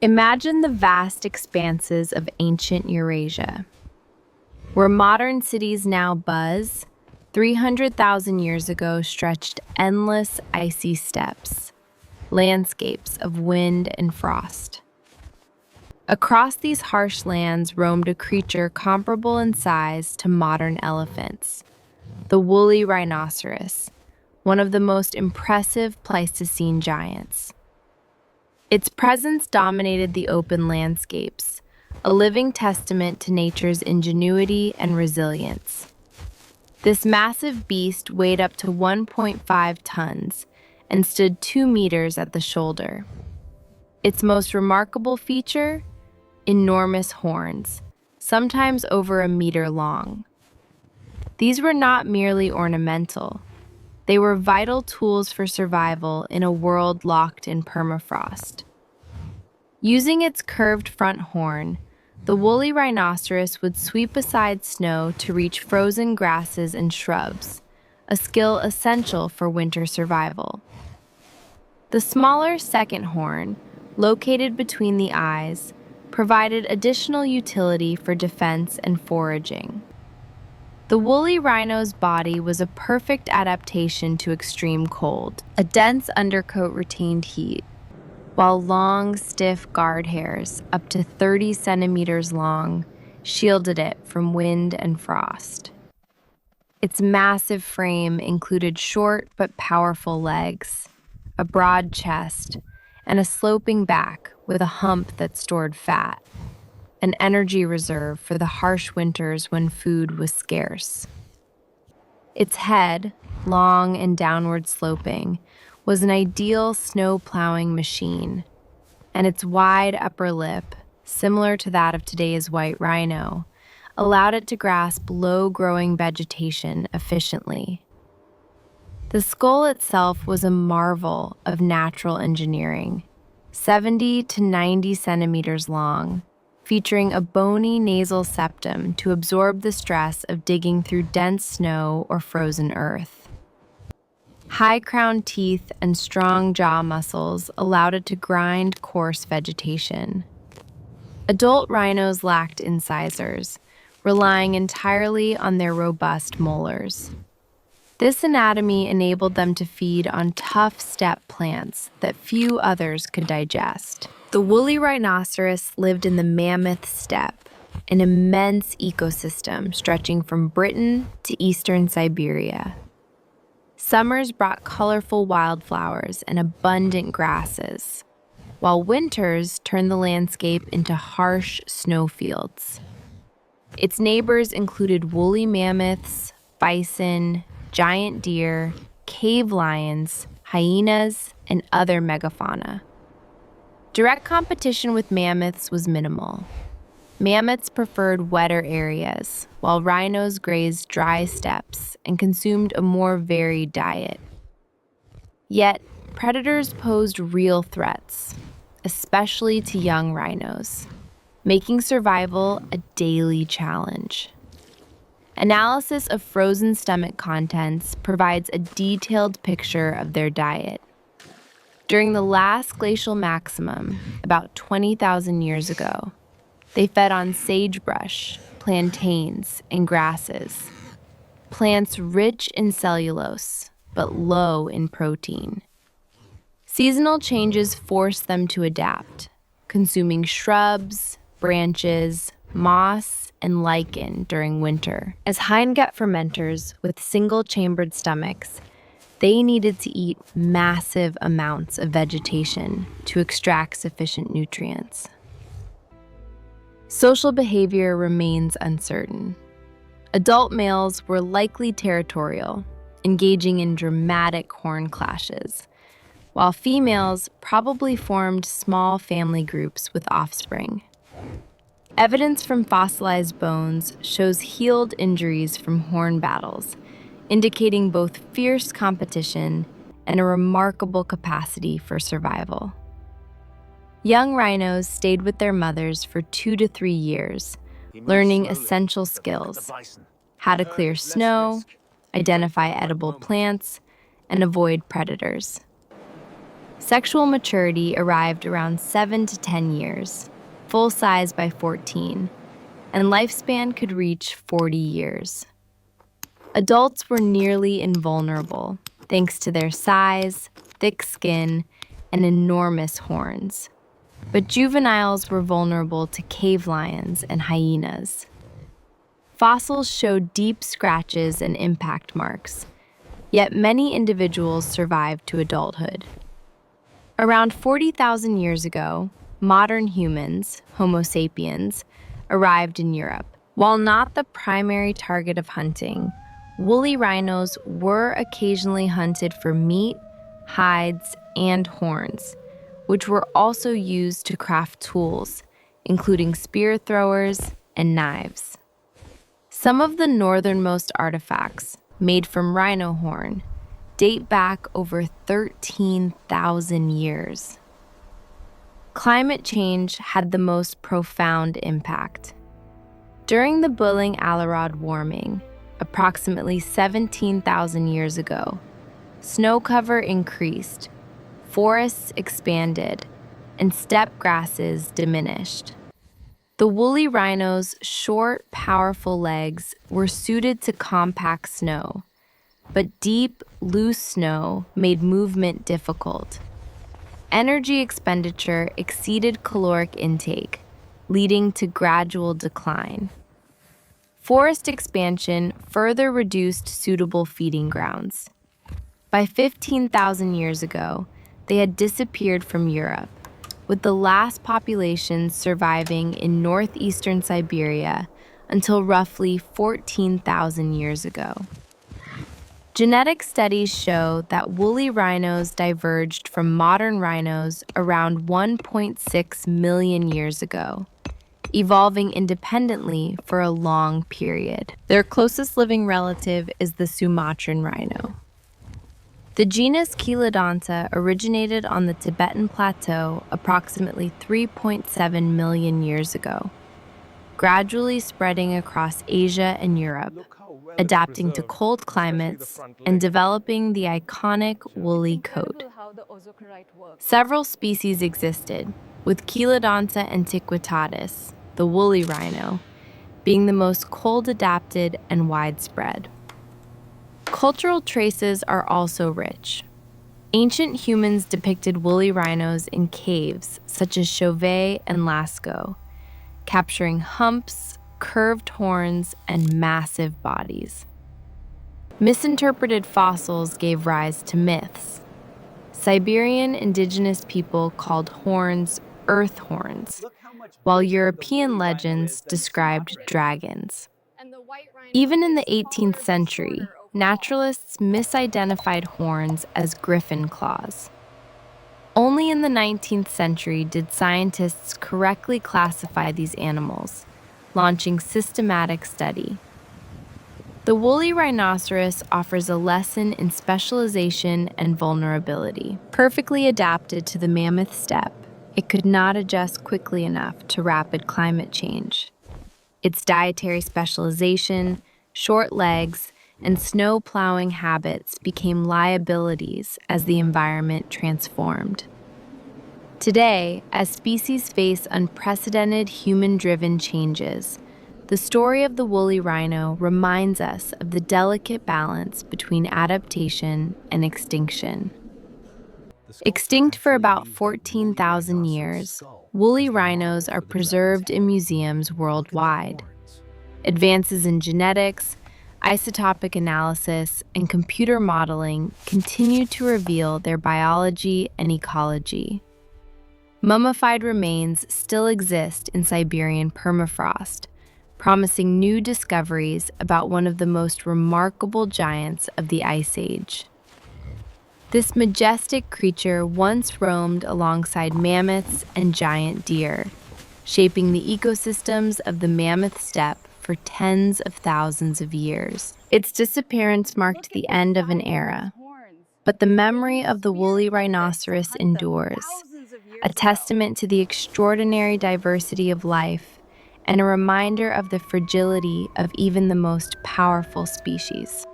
Imagine the vast expanses of ancient Eurasia. Where modern cities now buzz, 300,000 years ago stretched endless icy steppes, landscapes of wind and frost. Across these harsh lands roamed a creature comparable in size to modern elephants, the woolly rhinoceros, one of the most impressive Pleistocene giants. Its presence dominated the open landscapes, a living testament to nature's ingenuity and resilience. This massive beast weighed up to 1.5 tons and stood 2 meters at the shoulder. Its most remarkable feature? Enormous horns, sometimes over a meter long. These were not merely ornamental. They were vital tools for survival in a world locked in permafrost. Using its curved front horn, the woolly rhinoceros would sweep aside snow to reach frozen grasses and shrubs, a skill essential for winter survival. The smaller second horn, located between the eyes, provided additional utility for defense and foraging. The woolly rhino's body was a perfect adaptation to extreme cold. A dense undercoat retained heat, while long, stiff guard hairs, up to 30 centimeters long, shielded it from wind and frost. Its massive frame included short but powerful legs, a broad chest, and a sloping back with a hump that stored fat, an energy reserve for the harsh winters when food was scarce. Its head, long and downward sloping, was an ideal snow plowing machine, and its wide upper lip, similar to that of today's white rhino, allowed it to grasp low-growing vegetation efficiently. The skull itself was a marvel of natural engineering, 70 to 90 centimeters long, featuring a bony nasal septum to absorb the stress of digging through dense snow or frozen earth. High-crowned teeth and strong jaw muscles allowed it to grind coarse vegetation. Adult rhinos lacked incisors, relying entirely on their robust molars. This anatomy enabled them to feed on tough steppe plants that few others could digest. The woolly rhinoceros lived in the mammoth steppe, an immense ecosystem stretching from Britain to eastern Siberia. Summers brought colorful wildflowers and abundant grasses, while winters turned the landscape into harsh snowfields. Its neighbors included woolly mammoths, bison, giant deer, cave lions, hyenas, and other megafauna. Direct competition with mammoths was minimal. Mammoths preferred wetter areas, while rhinos grazed dry steppes and consumed a more varied diet. Yet, predators posed real threats, especially to young rhinos, making survival a daily challenge. Analysis of frozen stomach contents provides a detailed picture of their diet. During the last glacial maximum, about 20,000 years ago, they fed on sagebrush, plantains, and grasses, plants rich in cellulose but low in protein. Seasonal changes forced them to adapt, consuming shrubs, branches, moss, and lichen during winter. As hindgut fermenters with single-chambered stomachs, they needed to eat massive amounts of vegetation to extract sufficient nutrients. Social behavior remains uncertain. Adult males were likely territorial, engaging in dramatic horn clashes, while females probably formed small family groups with offspring. Evidence from fossilized bones shows healed injuries from horn battles, indicating both fierce competition and a remarkable capacity for survival. Young rhinos stayed with their mothers for 2 to 3 years, learning essential skills: how to clear snow, identify edible plants, and avoid predators. Sexual maturity arrived around 7 to 10 years, full size by 14, and lifespan could reach 40 years. Adults were nearly invulnerable, thanks to their size, thick skin, and enormous horns. But juveniles were vulnerable to cave lions and hyenas. Fossils showed deep scratches and impact marks, yet many individuals survived to adulthood. Around 40,000 years ago, modern humans, Homo sapiens, arrived in Europe. While not the primary target of hunting, woolly rhinos were occasionally hunted for meat, hides, and horns, which were also used to craft tools, including spear throwers and knives. Some of the northernmost artifacts, made from rhino horn, date back over 13,000 years. Climate change had the most profound impact. During the Bulling-Allerod warming, approximately 17,000 years ago, snow cover increased, forests expanded, and steppe grasses diminished. The woolly rhino's short, powerful legs were suited to compact snow, but deep, loose snow made movement difficult. Energy expenditure exceeded caloric intake, leading to gradual decline. Forest expansion further reduced suitable feeding grounds. By 15,000 years ago, they had disappeared from Europe, with the last populations surviving in northeastern Siberia until roughly 14,000 years ago. Genetic studies show that woolly rhinos diverged from modern rhinos around 1.6 million years ago, evolving independently for a long period. Their closest living relative is the Sumatran rhino. The genus Chelodonta originated on the Tibetan Plateau approximately 3.7 million years ago, gradually spreading across Asia and Europe, adapting to cold climates and developing the iconic woolly coat. Several species existed, with Chelodonta antiquitatis, the woolly rhino, being the most cold-adapted and widespread. Cultural traces are also rich. Ancient humans depicted woolly rhinos in caves such as Chauvet and Lascaux, capturing humps, curved horns, and massive bodies. Misinterpreted fossils gave rise to myths. Siberian indigenous people called horns earth horns, while European legends described dragons. Even in the 18th century, naturalists misidentified horns as griffin claws. Only in the 19th century did scientists correctly classify these animals, launching systematic study. The woolly rhinoceros offers a lesson in specialization and vulnerability. Perfectly adapted to the mammoth steppe, it could not adjust quickly enough to rapid climate change. Its dietary specialization, short legs, and snow plowing habits became liabilities as the environment transformed. Today, as species face unprecedented human-driven changes, the story of the woolly rhino reminds us of the delicate balance between adaptation and extinction. Extinct for about 14,000 years, woolly rhinos are preserved in museums worldwide. Advances in genetics, isotopic analysis, and computer modeling continue to reveal their biology and ecology. Mummified remains still exist in Siberian permafrost, promising new discoveries about one of the most remarkable giants of the Ice Age. This majestic creature once roamed alongside mammoths and giant deer, shaping the ecosystems of the mammoth steppe for tens of thousands of years. Its disappearance marked the end of an era, but the memory of the woolly rhinoceros endures, a testament to the extraordinary diversity of life and a reminder of the fragility of even the most powerful species.